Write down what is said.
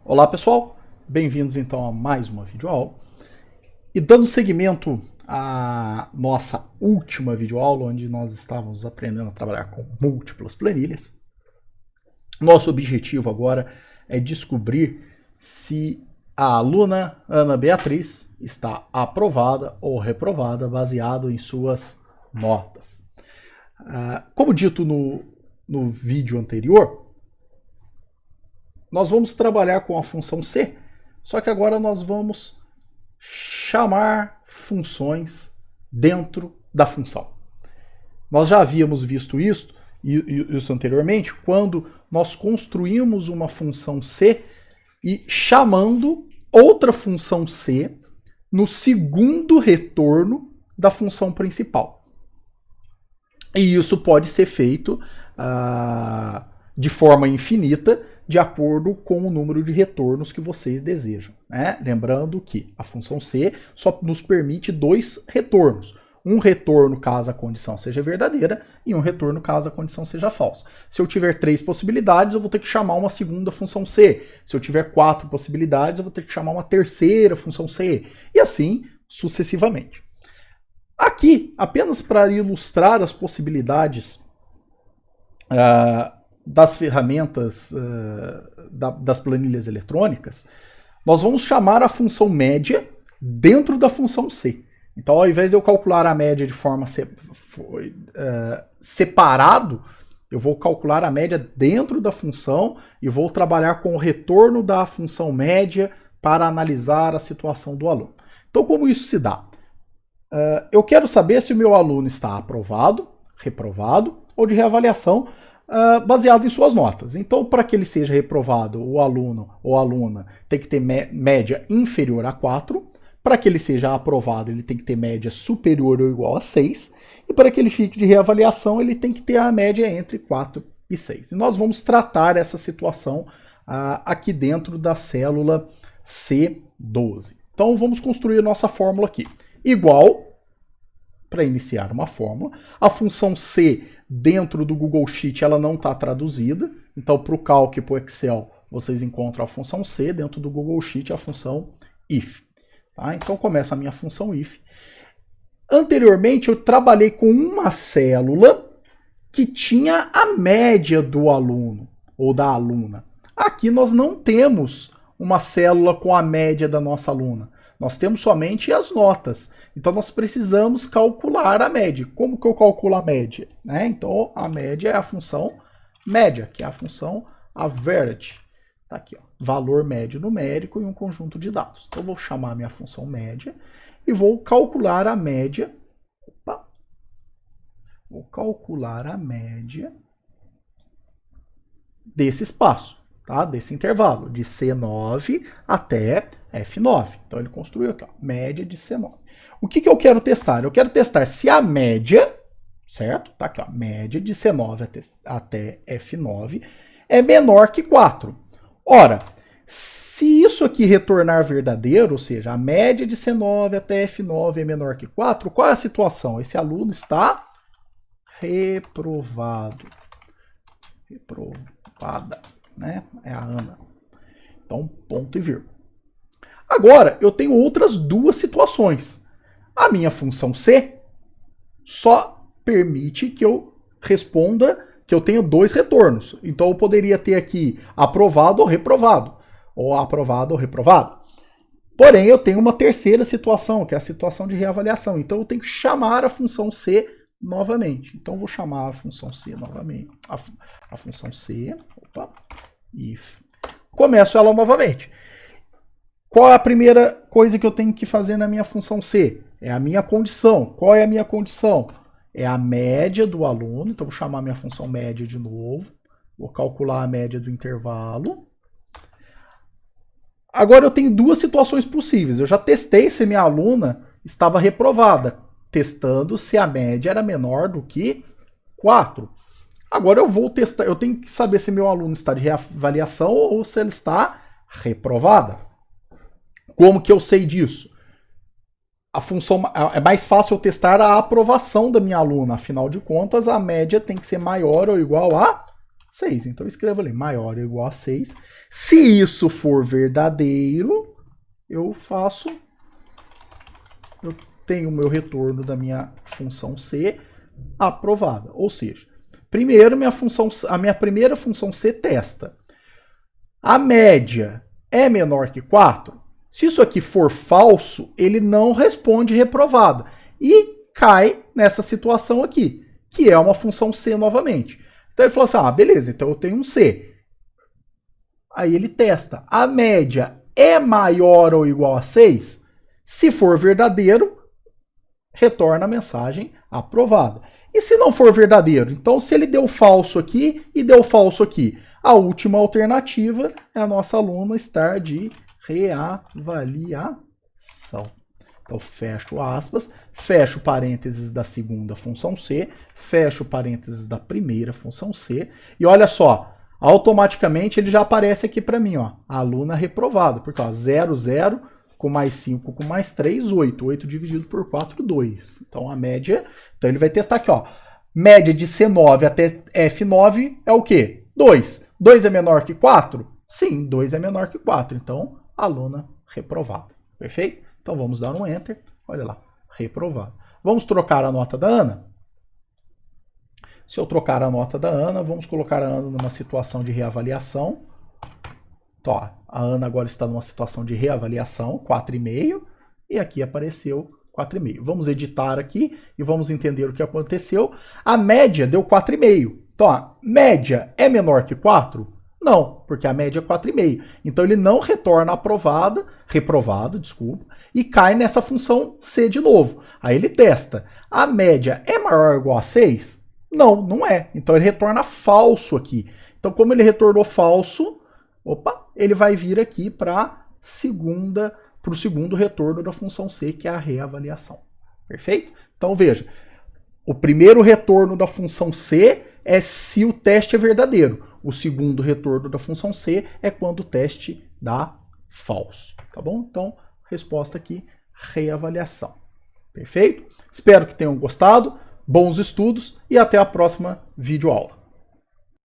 Olá pessoal, bem-vindos então a mais uma videoaula. E dando seguimento à nossa última videoaula, onde nós estávamos aprendendo a trabalhar com múltiplas planilhas, nosso objetivo agora é descobrir se a aluna Ana Beatriz está aprovada ou reprovada baseado em suas notas. Como dito no vídeo anterior, nós vamos trabalhar com a função C, só que agora nós vamos chamar funções dentro da função. Nós já havíamos visto isso anteriormente, quando nós construímos uma função C e chamando outra função C no segundo retorno da função principal. E isso pode ser feito de forma infinita, de acordo com o número de retornos que vocês desejam, né? Lembrando que a função C só nos permite dois retornos. Um retorno caso a condição seja verdadeira e um retorno caso a condição seja falsa. Se eu tiver 3 possibilidades, eu vou ter que chamar uma segunda função C. Se eu tiver 4 possibilidades, eu vou ter que chamar uma terceira função C. E assim sucessivamente. Aqui, apenas para ilustrar as possibilidades das ferramentas das planilhas eletrônicas, nós vamos chamar a função média dentro da função C. Então, ao invés de eu calcular a média de forma separado, eu vou calcular a média dentro da função e vou trabalhar com o retorno da função média para analisar a situação do aluno. Então, como isso se dá? Eu quero saber se o meu aluno está aprovado, reprovado ou de reavaliação, baseado em suas notas. Então, para que ele seja reprovado, o aluno ou aluna tem que ter média inferior a 4. Para que ele seja aprovado, ele tem que ter média superior ou igual a 6. E para que ele fique de reavaliação, ele tem que ter a média entre 4 e 6. E nós vamos tratar essa situação aqui dentro da célula C12. Então, vamos construir a nossa fórmula aqui. Igual, para iniciar uma fórmula, a função C dentro do Google Sheet ela não está traduzida, então para o Calc e para o Excel vocês encontram a função C, dentro do Google Sheet a função if. Tá? Então começa a minha função if. Anteriormente eu trabalhei com uma célula que tinha a média do aluno ou da aluna. Aqui nós não temos uma célula com a média da nossa aluna. Nós temos somente as notas. Então, nós precisamos calcular a média. Como que eu calculo a média? Né? Então, a média é a função média, que é a função average. Tá aqui, ó, valor médio numérico em um conjunto de dados. Então, eu vou chamar a minha função média e vou calcular a média. Vou calcular a média desse espaço. Tá? Desse intervalo, de C9 até F9. Então ele construiu aqui, ó, média de C9. O que eu quero testar? Eu quero testar se a média, certo? Tá aqui, ó, média de C9 até F9 é menor que 4. Ora, se isso aqui retornar verdadeiro, ou seja, a média de C9 até F9 é menor que 4, qual é a situação? Esse aluno está reprovado. Reprovada. Né? É a Ana. Então, ponto e vírgula. Agora, eu tenho outras duas situações. A minha função C só permite que eu responda que eu tenha 2 retornos. Então, eu poderia ter aqui aprovado ou reprovado. Ou aprovado ou reprovado. Porém, eu tenho uma terceira situação, que é a situação de reavaliação. Então, eu tenho que chamar a função C novamente. Então, eu vou chamar a função C novamente. A função C... if. Começo ela novamente. Qual é a primeira coisa que eu tenho que fazer na minha função C? É a minha condição. Qual é a minha condição? É a média do aluno. Então, vou chamar a minha função média de novo. Vou calcular a média do intervalo. Agora, eu tenho duas situações possíveis. Eu já testei se minha aluna estava reprovada, testando se a média era menor do que 4. Agora eu vou testar, eu tenho que saber se meu aluno está de reavaliação ou se ele está reprovada. Como que eu sei disso? A função é mais fácil eu testar a aprovação da minha aluna, afinal de contas a média tem que ser maior ou igual a 6. Então eu escrevo ali, maior ou igual a 6. Se isso for verdadeiro, eu tenho o meu retorno da minha função C aprovada. Ou seja, primeiro a minha primeira função C testa. A média é menor que 4? Se isso aqui for falso, ele não responde reprovada. E cai nessa situação aqui, que é uma função C novamente. Então ele falou assim, beleza, então eu tenho um C. Aí ele testa. A média é maior ou igual a 6? Se for verdadeiro, retorna a mensagem aprovada. E se não for verdadeiro? Então, se ele deu falso aqui e deu falso aqui, a última alternativa é a nossa aluna estar de reavaliação. Então, fecho aspas, fecho parênteses da segunda função C, fecho parênteses da primeira função C, e olha só, automaticamente ele já aparece aqui para mim, ó, a aluna reprovada, porque 0, 0, com mais 5, com mais 3, 8. 8 dividido por 4, 2. Então a média, então ele vai testar aqui, ó, média de C9 até F9 é o quê? 2. 2 é menor que 4? Sim, 2 é menor que 4. Então, aluna reprovada. Perfeito? Então vamos dar um Enter. Olha lá, reprovado. Vamos trocar a nota da Ana? Se eu trocar a nota da Ana, vamos colocar a Ana numa situação de reavaliação. Então, ó, a Ana agora está numa situação de reavaliação, 4,5, e aqui apareceu 4,5. Vamos editar aqui e vamos entender o que aconteceu. A média deu 4,5. Então, ó, média é menor que 4? Não, porque a média é 4,5. Então ele não retorna reprovado, e cai nessa função C de novo. Aí ele testa. A média é maior ou igual a 6? Não, não é. Então ele retorna falso aqui. Então como ele retornou falso, ele vai vir aqui para o segundo retorno da função C, que é a reavaliação. Perfeito? Então veja, o primeiro retorno da função C é se o teste é verdadeiro. O segundo retorno da função C é quando o teste dá falso. Tá bom? Então, resposta aqui, reavaliação. Perfeito? Espero que tenham gostado. Bons estudos e até a próxima videoaula.